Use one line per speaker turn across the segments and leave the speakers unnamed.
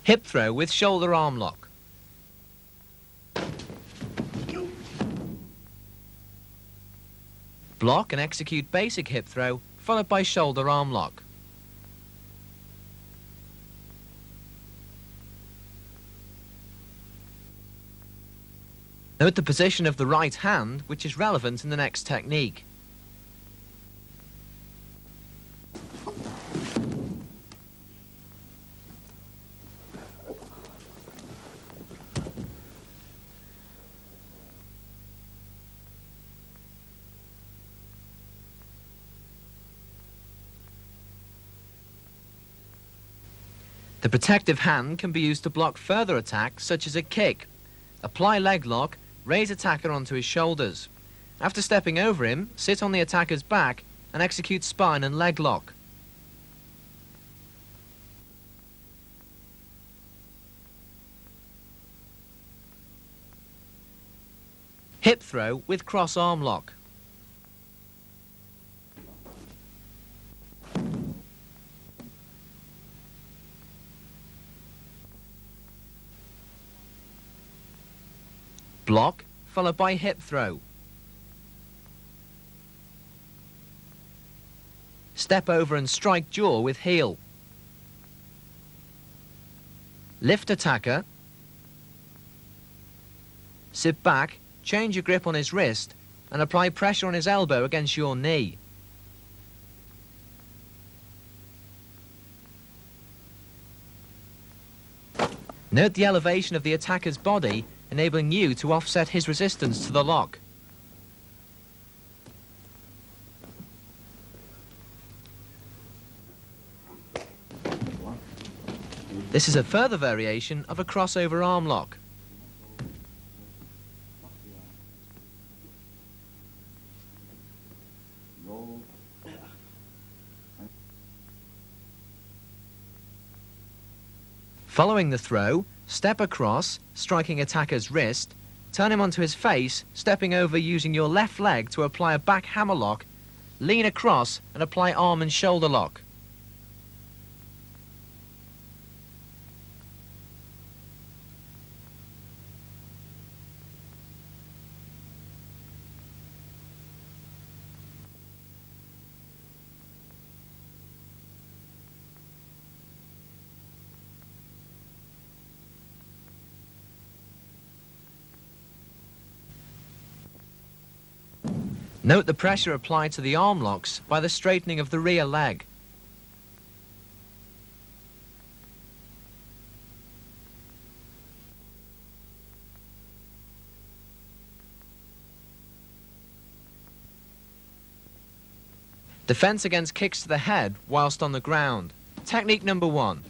Hip throw with shoulder arm lock. Block and execute basic hip throw, followed by shoulder arm lock. Note the position of the right hand, which is relevant in the next technique. The protective hand can be used to block further attacks, such as a kick. Apply leg lock, raise attacker onto his shoulders. After stepping over him, sit on the attacker's back and execute spine and leg lock. Hip throw with cross arm lock. Block, followed by hip throw. Step over and strike jaw with heel. Lift attacker. Sit back, change your grip on his wrist and apply pressure on his elbow against your knee. Note the elevation of the attacker's body, enabling you to offset his resistance to the lock. This is a further variation of a crossover arm lock. Following the throw, step across, striking attacker's wrist, turn him onto his face, stepping over using your left leg to apply a back hammer lock, lean across and apply arm and shoulder lock. Note the pressure applied to the arm locks by the straightening of the rear leg. Defense against kicks to the head whilst on the ground. Technique number 1.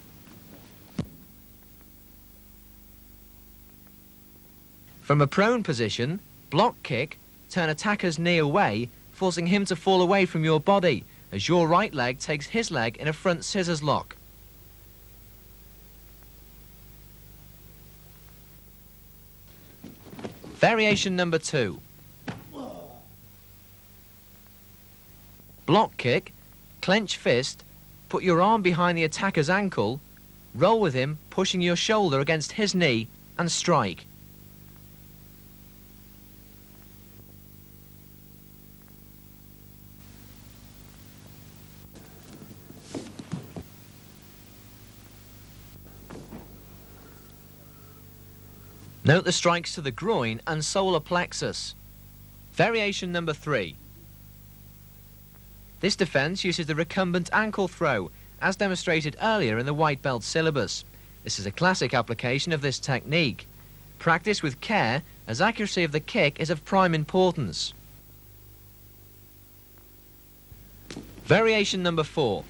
From a prone position, block kick, turn attacker's knee away, forcing him to fall away from your body as your right leg takes his leg in a front scissors lock. Variation number 2. Block kick, clench fist, put your arm behind the attacker's ankle, roll with him, pushing your shoulder against his knee, and strike. Note the strikes to the groin and solar plexus. Variation number 3. This defense uses the recumbent ankle throw, as demonstrated earlier in the white belt syllabus. This is a classic application of this technique. Practice with care, as accuracy of the kick is of prime importance. Variation number 4.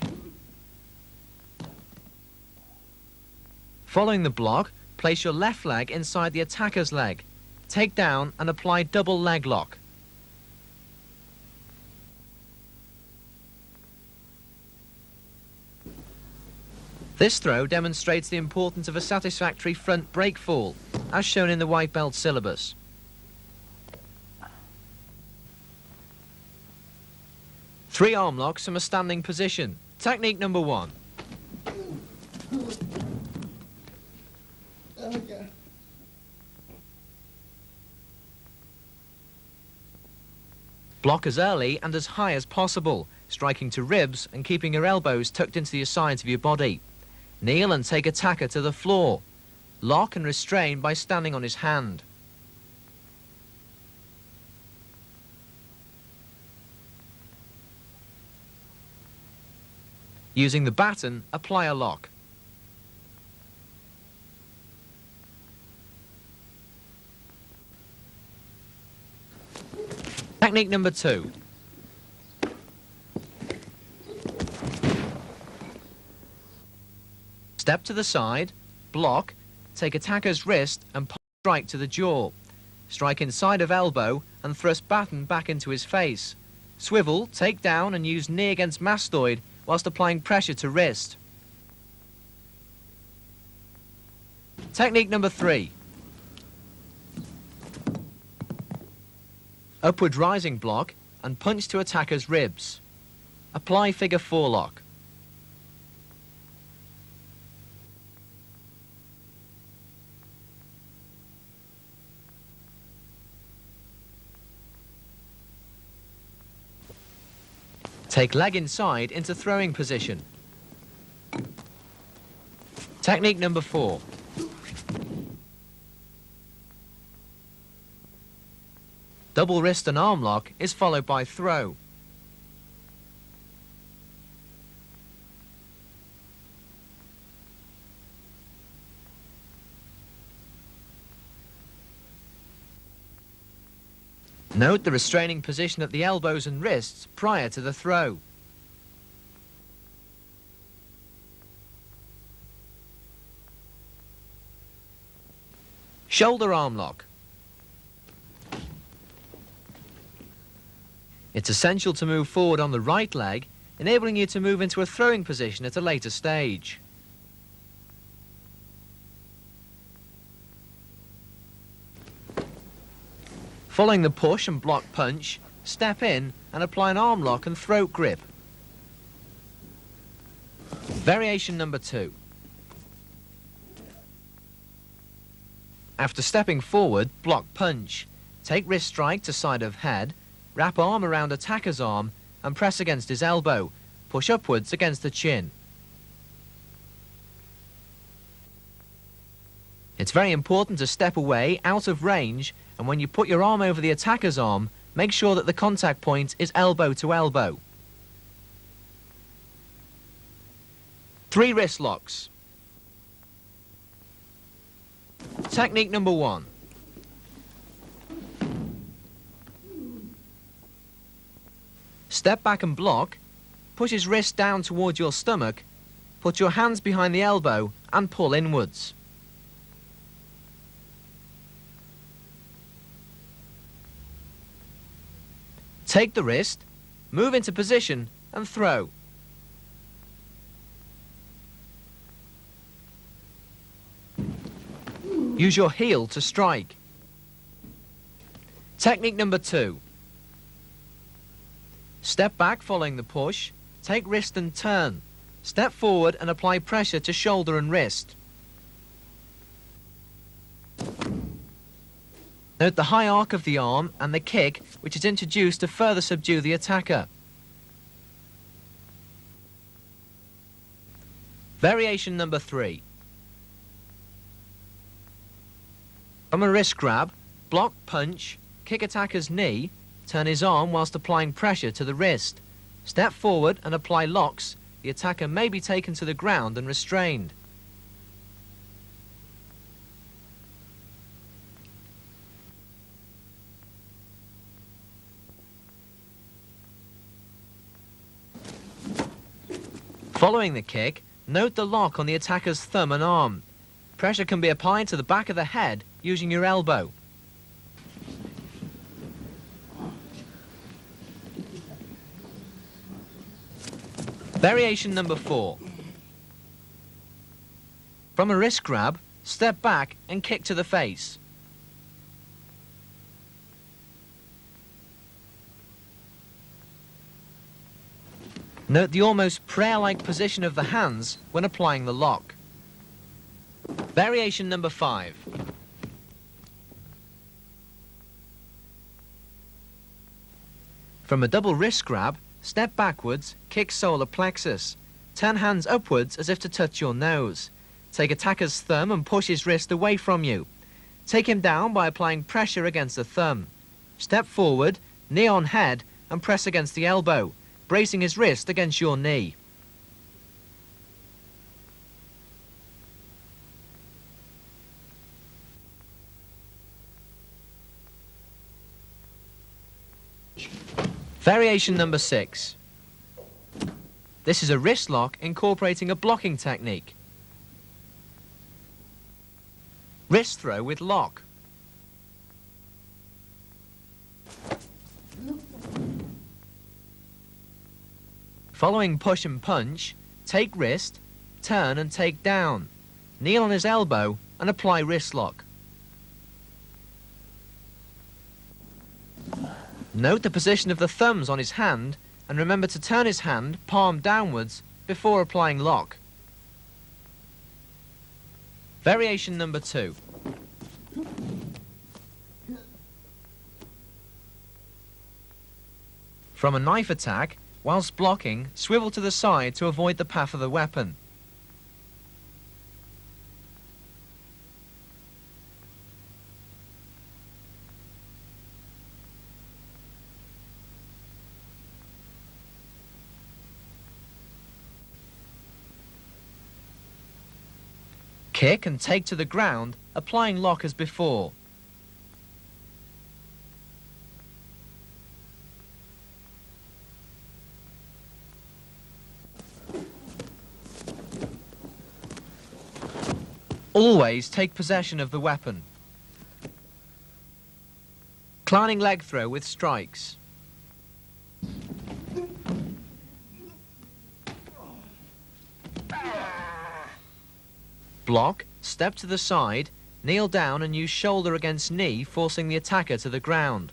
Following the block, place your left leg inside the attacker's leg. Take down and apply double leg lock. This throw demonstrates the importance of a satisfactory front break fall, as shown in the white belt syllabus. Three arm locks from a standing position. Technique number 1. Block as early and as high as possible, striking to ribs and keeping your elbows tucked into the sides of your body. Kneel and take attacker to the floor. Lock and restrain by standing on his hand. Using the baton, apply a lock. Technique number 2. Step to the side, block, take attacker's wrist and strike to the jaw. Strike inside of elbow and thrust baton back into his face. Swivel, take down and use knee against mastoid whilst applying pressure to wrist. Technique number 3. Upward rising block and punch to attacker's ribs. Apply figure 4 lock. Take leg inside into throwing position. Technique number 4. Double wrist and arm lock is followed by throw. Note the restraining position at the elbows and wrists prior to the throw. Shoulder arm lock. It's essential to move forward on the right leg, enabling you to move into a throwing position at a later stage. Following the push and block punch, step in and apply an arm lock and throat grip. Variation number 2. After stepping forward, block punch. Take wrist strike to side of head, wrap arm around attacker's arm and press against his elbow. Push upwards against the chin. It's very important to step away out of range, and when you put your arm over the attacker's arm, make sure that the contact point is elbow to elbow. 3 wrist locks. Technique number 1. Step back and block, push his wrist down towards your stomach, put your hands behind the elbow and pull inwards. Take the wrist, move into position and throw. Use your heel to strike. Technique number 2. Step back following the push, take wrist and turn. Step forward and apply pressure to shoulder and wrist. Note the high arc of the arm and the kick, which is introduced to further subdue the attacker. Variation number 3. From a wrist grab, block punch, kick attacker's knee, turn his arm whilst applying pressure to the wrist. Step forward and apply locks. The attacker may be taken to the ground and restrained. Following the kick, note the lock on the attacker's thumb and arm. Pressure can be applied to the back of the head using your elbow. Variation number 4. From a wrist grab, step back and kick to the face. Note the almost prayer-like position of the hands when applying the lock. Variation number 5. From a double wrist grab, step backwards, kick solar plexus. Turn hands upwards as if to touch your nose. Take attacker's thumb and push his wrist away from you. Take him down by applying pressure against the thumb. Step forward, knee on head, and press against the elbow, bracing his wrist against your knee. Variation number 6. This is a wrist lock incorporating a blocking technique. Wrist throw with lock. Following push and punch, take wrist, turn and take down. Kneel on his elbow and apply wrist lock. Note the position of the thumbs on his hand and remember to turn his hand palm downwards before applying lock. Variation number 2. From a knife attack, whilst blocking, swivel to the side to avoid the path of the weapon. Kick and take to the ground, applying lock as before. Always take possession of the weapon. Reclining leg throw with strikes. Block, step to the side, kneel down and use shoulder against knee, forcing the attacker to the ground.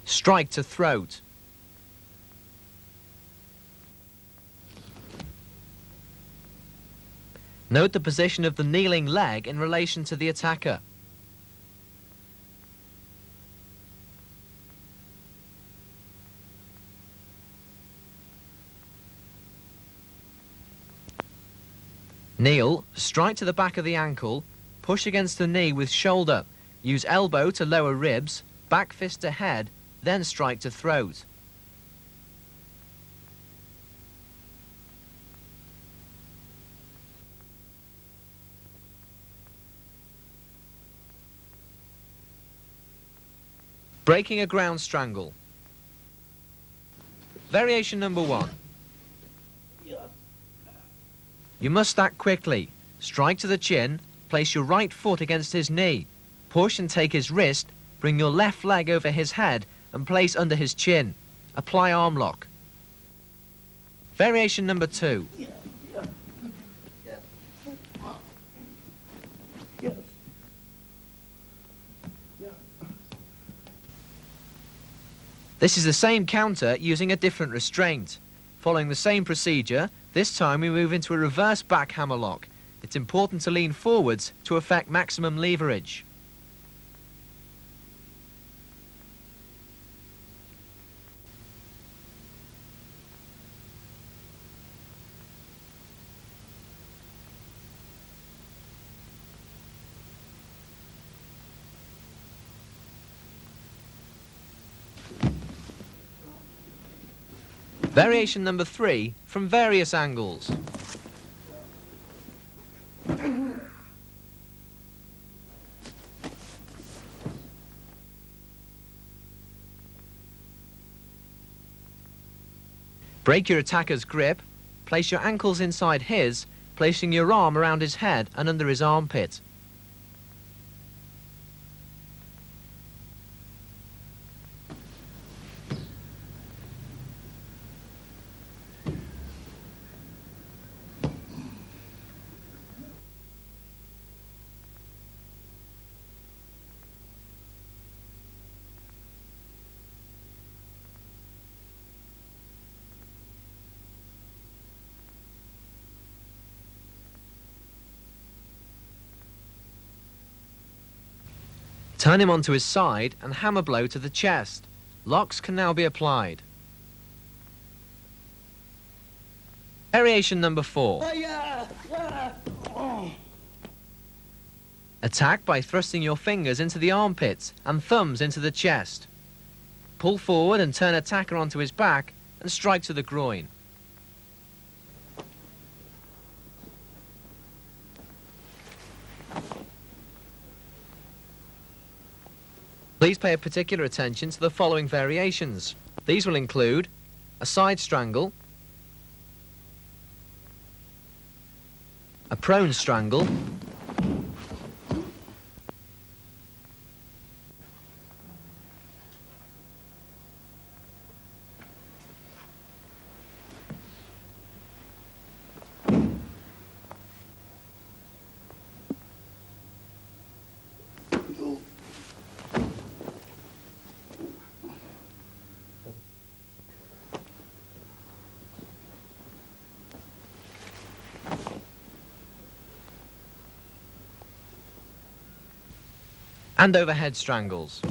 Strike to throat. Note the position of the kneeling leg in relation to the attacker. Kneel, strike to the back of the ankle, push against the knee with shoulder, use elbow to lower ribs, back fist to head, then strike to throat. Breaking a ground strangle. Variation number 1. You must act quickly. Strike to the chin, place your right foot against his knee. Push and take his wrist, bring your left leg over his head and place under his chin. Apply arm lock. Variation number 2. This is the same counter using a different restraint. Following the same procedure, this time we move into a reverse back hammer lock. It's important to lean forwards to effect maximum leverage. Variation number 3, from various angles. Break your attacker's grip, place your ankles inside his, placing your arm around his head and under his armpit. Turn him onto his side and hammer blow to the chest. Locks can now be applied. Variation number 4. Attack by thrusting your fingers into the armpits and thumbs into the chest. Pull forward and turn attacker onto his back and strike to the groin. Please pay particular attention to the following variations. These will include a side strangle, a prone strangle, and overhead strangles.